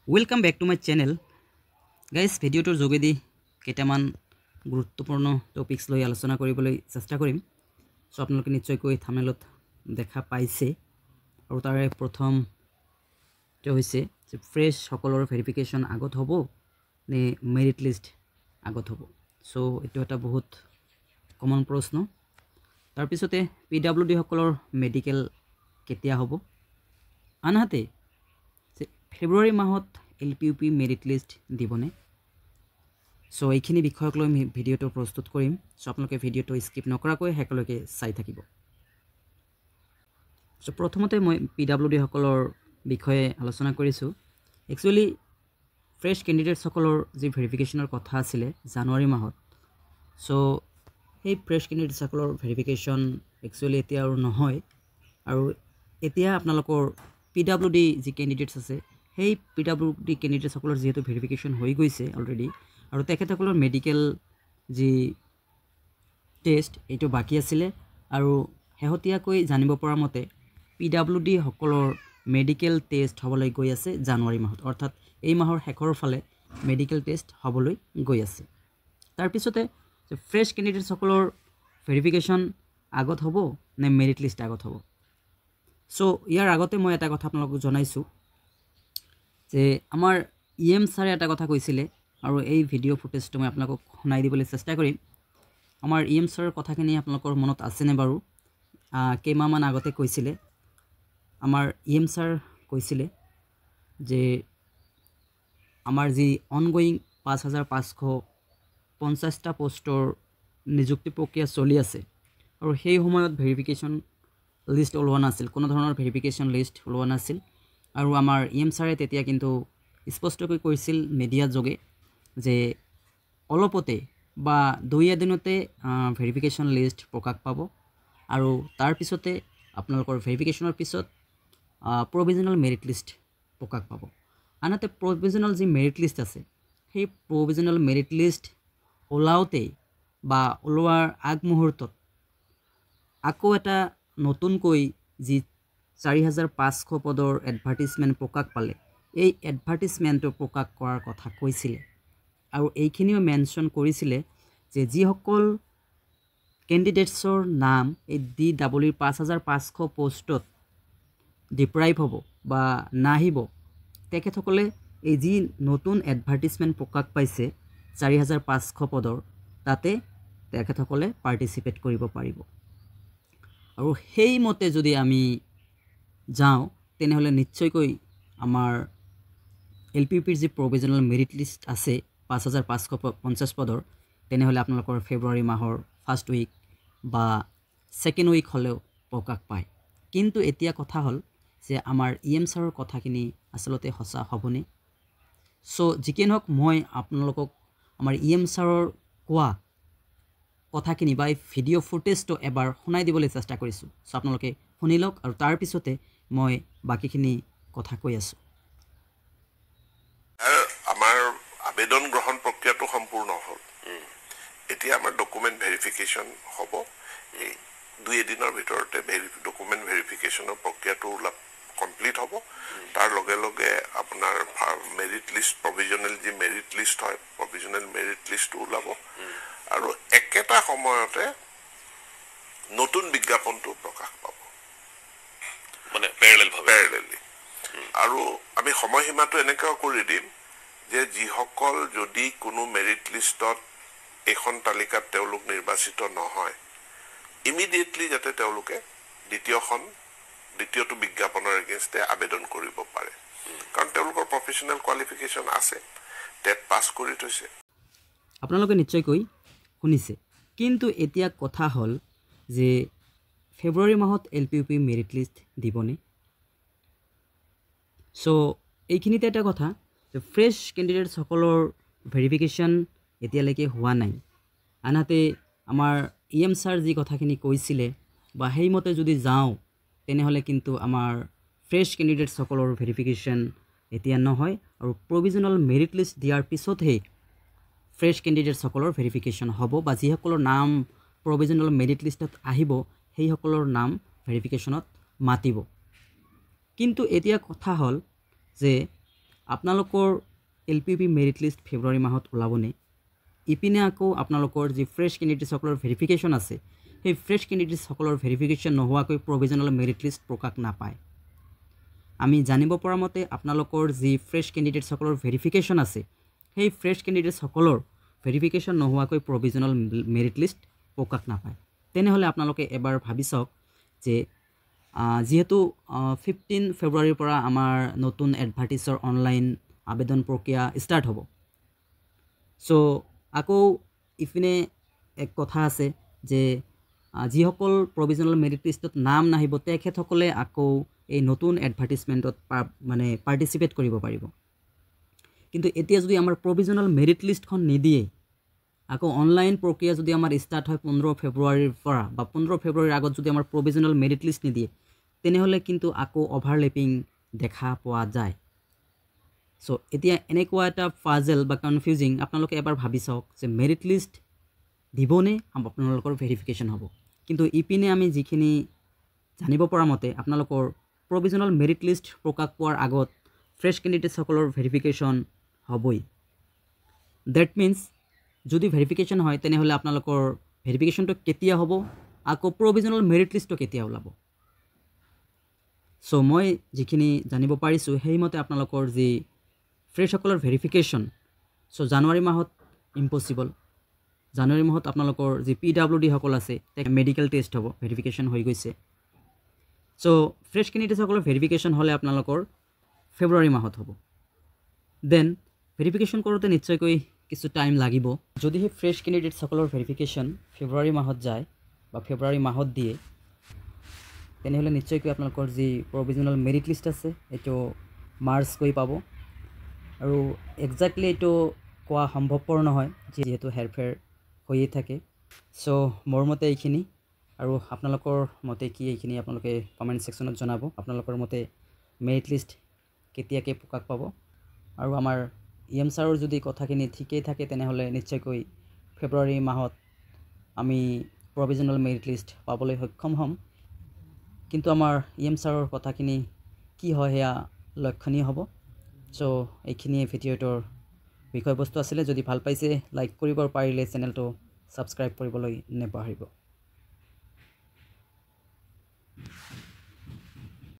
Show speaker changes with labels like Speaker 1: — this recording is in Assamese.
Speaker 1: Welcome back to my channel. Guys, ভিডিওটোৰ যোগেদি কেইটামান গুৰুত্বপূৰ্ণ টপিকস লৈ আলোচনা কৰিবলৈ চেষ্টা কৰিম। সো আপোনালোকে নিশ্চয়কৈ থাম্বনেলত দেখা পাইছে আৰু তাৰে প্ৰথম হৈছে যে ফ্ৰেশ সকলৰ ভেৰিফিকেশন আগত হ'ব নে মেৰিট লিষ্ট আগত হ'ব। সো এটো এটা বহুত কমন প্ৰশ্ন। তাৰ পিছতে পিডব্লিউডি সকলৰ মেডিকেল কেতিয়া হ'ব, আনহাতে ফেব্ৰুৱাৰী মাহত এলপিইউপি মেৰিট লিষ্ট দিবনে। সো এইখিনি বিষয়ক লৈ ভিডিওটো প্ৰস্তুত কৰিম। সো আপোনালোকে ভিডিওটো স্কিপ নকৰাকৈ হেকলৈকে চাই থাকিব। সো প্ৰথমতে মই পিডব্লিউডি সকলৰ বিষয়ে আলোচনা কৰিছো। একচুয়ালি ফ্ৰেশ ক্যান্ডিডেটস সকলৰ যি ভেৰিফিকেশনৰ কথা আছিল জানুৱাৰী মাহত, সো সেই ফ্ৰেশ ক্যান্ডিডেটস সকলৰ ভেৰিফিকেশন একচুয়ালি এতিয়া আৰু নহয়। আৰু এতিয়া আপোনালোকৰ পিডব্লিউডি যি ক্যান্ডিডেটস আছে সেই পিডব্লিউডি ক্যান্ডিডেটস সকলৰ যেহেতু ভেৰিফিকেশন হৈ গৈছে অলৰেডি, আৰু তেখেতসকলৰ মেডিকেল যি টেষ্ট এইটো বাকি আছিল। আৰু হেহতিয়াকৈ জানিব পৰা মতে পিডব্লিউডি সকলৰ মেডিকেল টেষ্ট হ'বলৈ গৈ আছে জানুৱাৰী মাহত, অৰ্থাৎ এই মাহৰ শেষৰ ফালে মেডিকেল টেষ্ট হ'বলৈ গৈ আছে। তাৰ পিছতে ফ্ৰেশ ক্যান্ডিডেটস সকলৰ ভেৰিফিকেশন আগত হ'ব নে মেৰিট লিষ্ট আগত হ'ব। সো ইয়াৰ আগতে মই এটা কথা আপোনালোকক জনাইছো যে আমাৰ ইএম ছাৰে এটা কথা কৈছিলে, আৰু এই ভিডিও ফুটেজটো মই আপোনালোকক শুনাই দিবলৈ চেষ্টা কৰিম। আমাৰ ইএম ছাৰৰ কথাখিনি আপোনালোকৰ মনত আছেনে বাৰু? কেইমাহমান আগতে কৈছিলে আমাৰ ইএম ছাৰ কৈছিলে যে আমাৰ যি অনগোয়িং 5550টা পোষ্টৰ নিযুক্তি প্ৰক্ৰিয়া চলি আছে, আৰু সেই সময়ত ভেৰিফিকেশন লিষ্ট ওলোৱা নাছিল, কোনো ধৰণৰ ভেৰিফিকেশন লিষ্ট ওলোৱা নাছিল। আৰু আমাৰ ইএম ছাৰে তেতিয়া কিন্তু স্পষ্টকৈ কৈছিল মিডিয়াৰ যোগে যে অলপতে বা দুই এদিনতে ভেৰিফিকেশন লিষ্ট প্ৰকাশ পাব, আৰু তাৰ পিছতে আপোনালোকৰ ভেৰিফিকেশনৰ পিছত প্ৰভিজনাল মেৰিট লিষ্ট প্ৰকাশ পাব। আনহাতে প্ৰভিজনাল যি মেৰিট লিষ্ট আছে সেই প্ৰভিজনাল মেৰিট লিষ্ট ওলাওতে বা ওলোৱাৰ আগমুহূৰ্তত আকৌ এটা নতুনকৈ যি 4500 পদৰ এডভাৰটাইজমেন্ট প্ৰকাশ পালে, এই এডভাৰটাইজমেন্টটো প্ৰকাশ কৰাৰ কথা কৈছিলে। আৰু এইখিনিও মেনশন কৰিছিলে যে যিসকল ক্যান্ডিডেটছৰ নাম এই DW 5500 পোষ্টত ডিপ্ৰাইভ হ'ব বা নাহিব, তেখেতসকলে এই যি নতুন এডভাৰটাইজমেন্ট প্ৰকাশ পাইছে 4500 পদৰ, তাতে তেখেতসকলে পাৰ্টিসিপেট কৰিব পাৰিব। আৰু সেই মতে যদি আমি যাওঁ তেনেহলে নিশ্চয়কৈ আমাৰ এলপিইউপিৰ যি প্ৰভিজনাল মেৰিট লিষ্ট আছে 5550 পদৰ, তেনেহলে আপোনালোকৰ ফেব্ৰুৱাৰী মাহৰ ফাৰ্ষ্ট উইক বা সেকেন্ড উইক হলেও প্ৰকাশ পায়। কিন্তু এতিয়া কথা হল যে আমাৰ ইএম ছাৰৰ কথাখিনি আসলতে সঁচা হ'বনে। সো যিকি নহওক মই আপোনালোকক আমাৰ ইএম ছাৰৰ কোৱা কথাখিনি বা ভিডিও ফুটেজটো এবাৰ শুনাই দিবলৈ চেষ্টা কৰিছো। সো আপোনালোকে শুনি লওক, আৰু তাৰ পিছতে মই বাকিখিনি কথা কৈ আছো।
Speaker 2: আমাৰ আবেদন গ্ৰহণ প্ৰক্ৰিয়াটো সম্পূৰ্ণ হ'ল। এতিয়া আমাৰ ডকুমেন্ট ভেৰিফিকেশন হ'ব। এই দুই এদিনৰ ভিতৰতে ডকুমেন্ট ভেৰিফিকেশনৰ প্ৰক্ৰিয়াটো কমপ্লিট হ'ব। তাৰ লগে লগে আপোনাৰ মেৰিট লিষ্ট, প্ৰভিজনেল যি মেৰিট লিষ্ট হয়, প্ৰভিজনেল মেৰিট লিষ্টটো ওলাব, আৰু একেটা সময়তে নতুন বিজ্ঞাপনটো প্ৰকাশ পাব, মানে পেৰেলেলি। আৰু আমি সময়সীমাটো এনেকৈ কৰি দিম যে যিসকল যদি কোনো মেৰিট লিষ্টত এখন তালিকাত তেওঁলোক নিৰ্বাচিত নহয়, ইমিডিয়েটলি যাতে তেওঁলোকে দ্বিতীয়টো বিজ্ঞাপনৰ এগেইনষ্টে আবেদন কৰিব পাৰে, কাৰণ তেওঁলোকৰ প্ৰফেশনেল কোৱালিফিকেশন আছে, টেট পাছ কৰি থৈছে।
Speaker 1: আপোনালোকে নিশ্চয়কৈ শুনিছে। কিন্তু এতিয়া কথা হল যে ফেব্ৰুৱাৰী মাহত এলপিইউপি মেৰিট লিষ্ট দিবনে। সো এইখিনিতে এটা কথা যে ফ্ৰেশ ক্যান্ডিডেটস সকলৰ ভেৰিফিকেশন এতিয়ালৈকে হোৱা নাই। আনহাতে আমাৰ ইএম ছাৰ যি কথাখিনি কৈছিলে বা সেইমতে যদি যাওঁ তেনেহলে কিন্তু আমাৰ ফ্ৰেশ ক্যান্ডিডেটস সকলৰ ভেৰিফিকেশন এতিয়া নহয়, আৰু প্ৰভিজনাল মেৰিট লিষ্ট দিয়াৰ পিছতহে ফ্ৰেশ ক্যান্ডিডেটস সকলৰ ভেৰিফিকেশন হ'ব, বা যিসকলৰ নাম প্ৰভিজনাল মেৰিট লিষ্টত আহিব সেই সকলৰ নাম ভেৰিফিকেশনত মাতিব। কিন্তু এতিয়া কথা হল যে আপোনালোকৰ LPP মেৰিট লিষ্ট ফেব্ৰুৱাৰী মাহত ওলাবনে ইপিনে আকৌ আপোনালোকৰ যি ফ্ৰেছ কেণ্ডিডেটসকলৰ ভেৰিফিকেশ্যন আছে সেই ফ্ৰেছ কেণ্ডিডেটসকলৰ ভেৰিফিকেশ্যন নোহোৱাকৈ প্ৰভিজনেল মেৰিট লিষ্ট প্ৰকাশ নাপায় আমি জানিব পৰা মতে আপোনালোকৰ যি ফ্ৰেছ কেণ্ডিডেটসকলৰ ভেৰিফিকেশ্যন আছে সেই ফ্ৰেছ কেণ্ডিডেটসকলৰ ভেৰিফিকেশ্যন নোহোৱাকৈ প্ৰভিজনেল মেৰিট লিষ্ট প্ৰকাশ নাপায় তেনেহ'লে আপোনালোকে এবাৰ ভাবি চাওক যে যেহেতু 15 ফেব্ৰুৱাৰীৰ পৰা আমাৰ নতুন এডভাৰ্টাইজৰ অনলাইন আবেদন প্ৰক্ৰিয়া ষ্টাৰ্ট হ'ব সো আকৌ ইপিনে এক কথা আছে যে যিসকল প্ৰভিজনেল মেৰিট লিষ্টত নাম নাহিব তেখেতসকলে আকৌ এই নতুন এডভাৰ্টাইজমেণ্টত মানে পাৰ্টিচিপেট কৰিব পাৰিব কিন্তু এতিয়া যদি আমাৰ প্ৰভিজনেল মেৰিট লিষ্টখন নিদিয়ে আকৌ অনলাইন প্ৰক্ৰিয়া যদি আমাৰ ষ্টাৰ্ট হয় 15 ফেব্ৰুৱাৰীৰ পৰা বা 15 ফেব্ৰুৱাৰীৰ আগত যদি আমাৰ প্ৰভিজনেল মেৰিট লিষ্ট নিদিয়ে তেনেহ'লে কিন্তু আকৌ অভাৰলেপিং দেখা পোৱা যায় সো এতিয়া এনেকুৱা এটা ফাজেল বা কনফিউজিং আপোনালোকে এবাৰ ভাবি চাওক যে মেৰিট লিষ্ট দিবনে আপোনালোকৰ ভেৰিফিকেশ্যন হ'ব কিন্তু ইপিনে আমি যিখিনি জানিব পৰা মতে আপোনালোকৰ প্ৰভিজনেল মেৰিট লিষ্ট প্ৰকাশ পোৱাৰ আগত ফ্ৰেছ কেণ্ডিডেটসকলৰ ভেৰিফিকেশ্যন হ'বই ডেট মিনছ যদি ভেৰিফিকেশ্যন হয় তেনেহ'লে আপোনালোকৰ ভেৰিফিকেশ্যনটো কেতিয়া হ'ব আকৌ প্ৰভিজনেল মেৰিট লিষ্টটো কেতিয়া ওলাব সো মই যিখিনি জানিব পাৰিছোঁ সেইমতে আপোনালোকৰ যি ফ্ৰেছসকলৰ ভেৰিফিকেশ্যন সো জানুৱাৰী মাহত ইম্পচিবল জানুৱাৰী মাহত আপোনালোকৰ যি PWD সকল আছে মেডিকেল টেষ্ট হ'ব ভেৰিফিকেশ্যন হৈ গৈছে সো ফ্ৰেছ কেণ্ডিডেটসকলৰ ভেৰিফিকেশ্যন হ'লে আপোনালোকৰ ফেব্ৰুৱাৰী মাহত হ'ব দেন ভেৰিফিকেশ্যন কৰোঁতে নিশ্চয়কৈ কিছু টাইম লাগিব যদি সেই ফ্ৰেছ কেণ্ডিডেটসকলৰ ভেৰিফিকেশ্যন ফেব্ৰুৱাৰী মাহত যায় বা ফেব্ৰুৱাৰী মাহত দিয়ে তেনেহ'লে নিশ্চয়কৈ আপোনালোকৰ যি প্ৰভিজনেল মেৰিট লিষ্ট আছে এইটো মাৰ্চ কৰি পাব আৰু একজেক্টলি এইটো কোৱা সম্ভৱপৰ নহয় যিহেতু হেৰফেৰ হৈয়ে থাকে সো মোৰ মতে এইখিনি আৰু আপোনালোকৰ মতে কি এইখিনি আপোনালোকে কমেণ্ট ছেকশ্যনত জনাব আপোনালোকৰ মতে মেৰিট লিষ্ট কেতিয়াকৈ প্ৰকাশ পাব আৰু আমাৰ EM ছাৰৰ যদি কথাখিনি ঠিকেই থাকে তেনেহ'লে নিশ্চয়কৈ ফেব্ৰুৱাৰী মাহত আমি প্ৰভিজনেল মেৰিট লিষ্ট পাবলৈ সক্ষম হ'ম কিন্তু আমাৰ EM ছাৰৰ কথাখিনি কি হয় সেয়া লক্ষণীয় হ'ব সো এইখিনিয়ে ভিডিঅ'টোৰ বিষয়বস্তু আছিলে যদি ভাল পাইছে লাইক কৰিব পাৰিলে চেনেলটো ছাবস্ক্ৰাইব কৰিবলৈ নেপাহৰিব